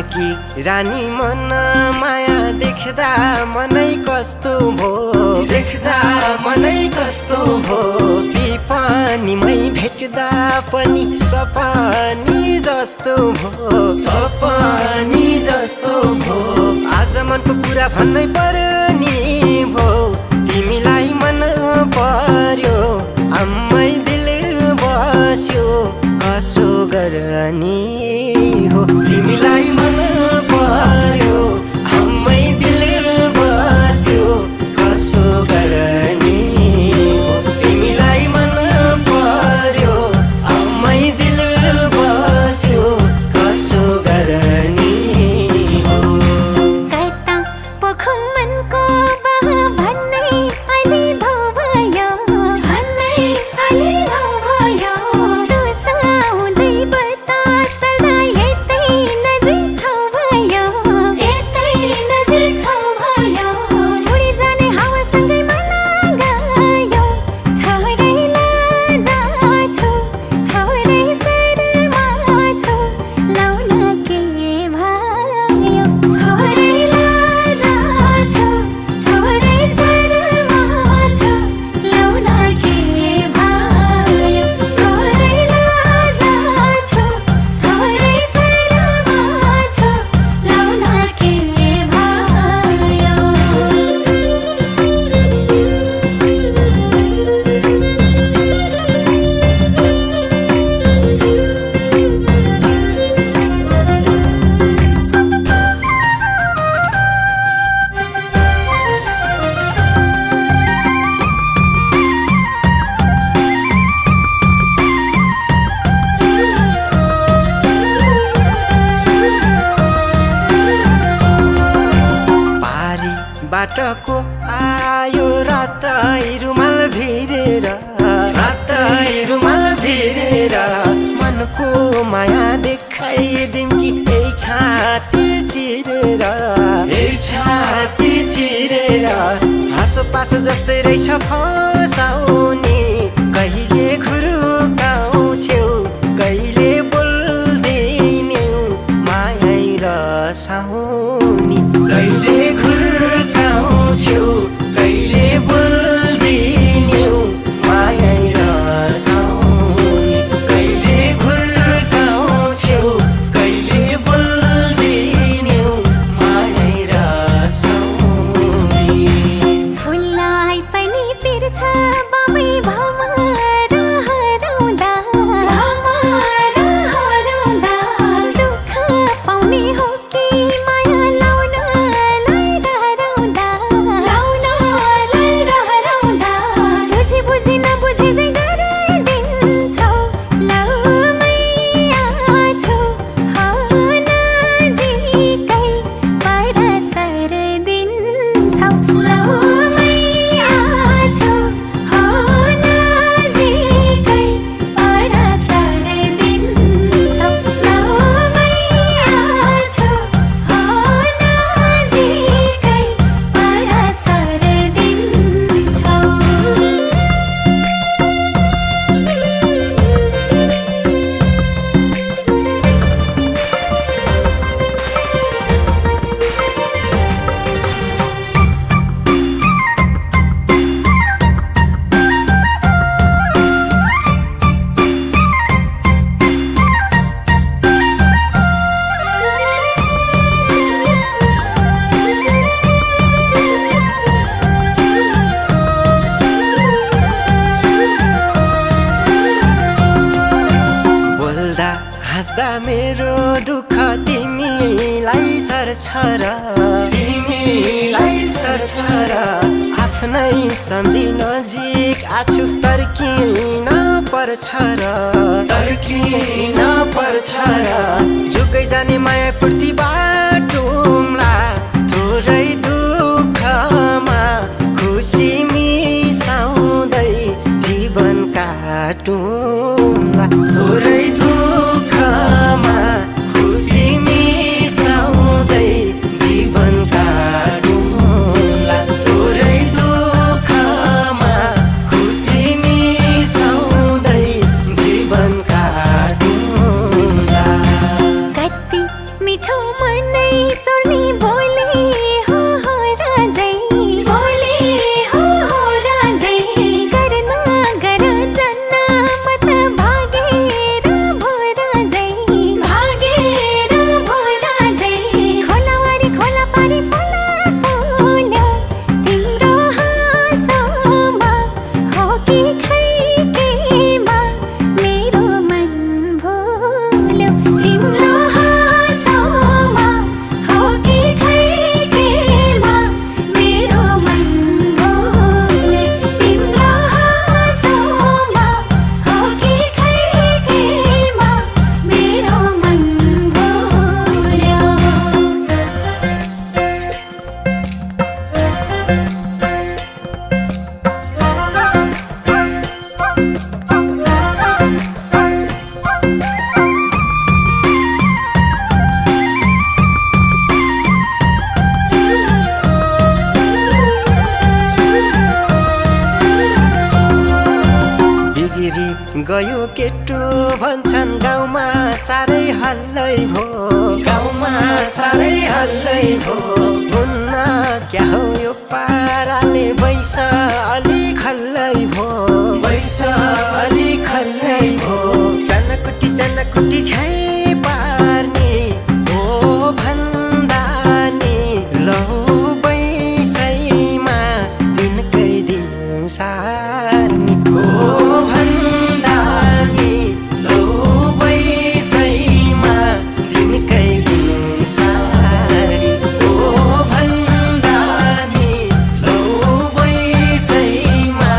जानकी रानी मन माया देख्दा मनै कस्तो भो देख्दा मनै कस्तो भो कि पानीमै भेट्दा पनि सपानी जस्तो भो सपानी जस्तो भो आज मनको कुरा भन्नै पर्ने भो तिमीलाई मन पर्यो आम्मै दिल बस्यो कसो गर्ने हो तिमीलाई मन पर्यो आम्मै दिल बस्यो कसो गर्ने हो तिमीलाई मन पर्यो आम्मै दिल बस्यो कसो गर्ने हो कता पोखु मनको बह भन्नै अलि धौ भयो भन्नै अलि धौ भयो सुसाउँदै बतास चल्दा यतै नजिक छौ भयो यतै नजिक छौ भयो उडी जाने हावासँगै मन गयो थोरै लाजा छु थोरै शर्मा छु लौन के भयो थोरै लाजा छु थोरै शर्मा छु लौन के भयो थोरै लाजा छु थोरै शर्मा छु लौन के पारी बाटको आयो रातै रुमाल भिरेर रातै रुमाल भिरेर मनको माया देखाइदिम कि यही छाती चिरेर यही छाती चिरेर हाँसो पासो जस्तै रहेछ फसाउने कहिले खुरुकाउँछौ कहिले बोल्दिन्यौ माया रसाउने कहिले खुर्काउँछौ कहिले बोल्दिन्यौ माया रसाउने कहिले खुर्काउँछौ कहिले बोल्दिन्यौ माया रसाउने फुललाई पनि पिर्छ बाबै भमर हराउँदा भमर हराउँदा दुःख पाउने हो कि माया लाउनलाई डराउँदा लाउनलाई डराउँदा बुझी बुझी नबुझी चाहिँ गरिदिन्छौ लौ मैया छु हो नजिकै परसर दिन्छौ लौ मैया छु हो नजिकै परसर दिन्छौ लौ मैया छु हो नजिकै परसर दिन्छौ बोल्दा हाँस्दा मेरो दुःख तिमीलाई सर्छ र तिमीलाई सर्छ र आफ्नै सम्झी नजिक आछु तर्किन पर्छ र तर्किन पर्छ र जुकै जाने माया पूर्ति बाटुम्ला थोरै दुःखमा खुसी मिसाउँदै जीवन काटुम्ला थोरै दुःखमा खुसी मिसाउँदै जीवन काटुम्ला थोरै दुःखमा खुसी मिसाउँदै जीवन काटुम्ला कति मिठो भयो केटो भन्छन् गाउँमा साह्रै हल्लै भो गाउँमा साह्रै हल्लै भो हुन्न क्या हो यो पाराले बैस अलि खल्लै भो बैस अलि खल्लै भो चनकुटी झै पार्ने ओ भन्दा नि लौ बैसैमा दिनकै दिन सार्ने ओ भन्दा नि लौ बैसैमा दिनकै दिन सार्ने ओ भन्दा नि लौ बैसैमा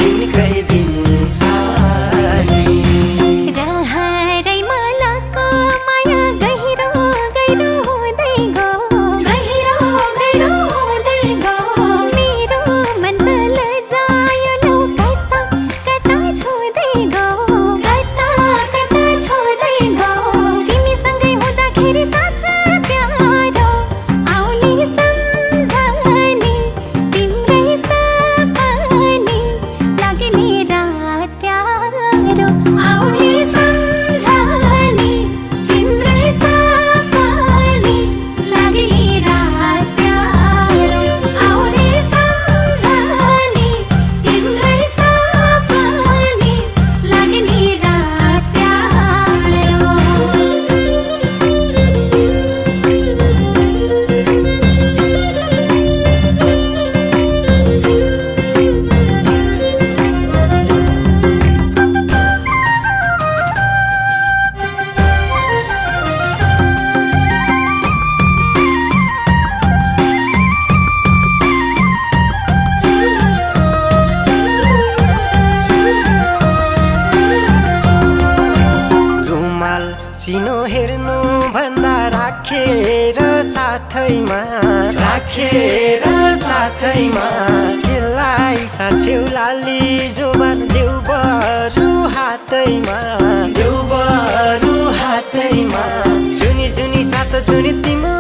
दिनकै दिन सार्ने रहरै मालाको माया गहिरो गहिरो हुँदै गयो गहिरो गहिरो हुँदै गयो मेरो मन त लजायो लौ कता कता छुँदै गयो कता कता छुँदै गयो तिमीसँगै हुँदाखेरि साथ प्यारो आउने सम्झने तिम्रै सपने लाग्ने रात प्यारो आउने सम्झने तिम्रै सपने लाग्ने रात प्यारो आउने सम्झने तिम्रै सपने लाग्ने रात प्यारो रुमाल चिनो हेर्नु भन्दा राखेर साथैमा त्यसलाई साछ्यौ लाली जोबान देउ बरु हातैमा सुनी सात सुनी तिम्रो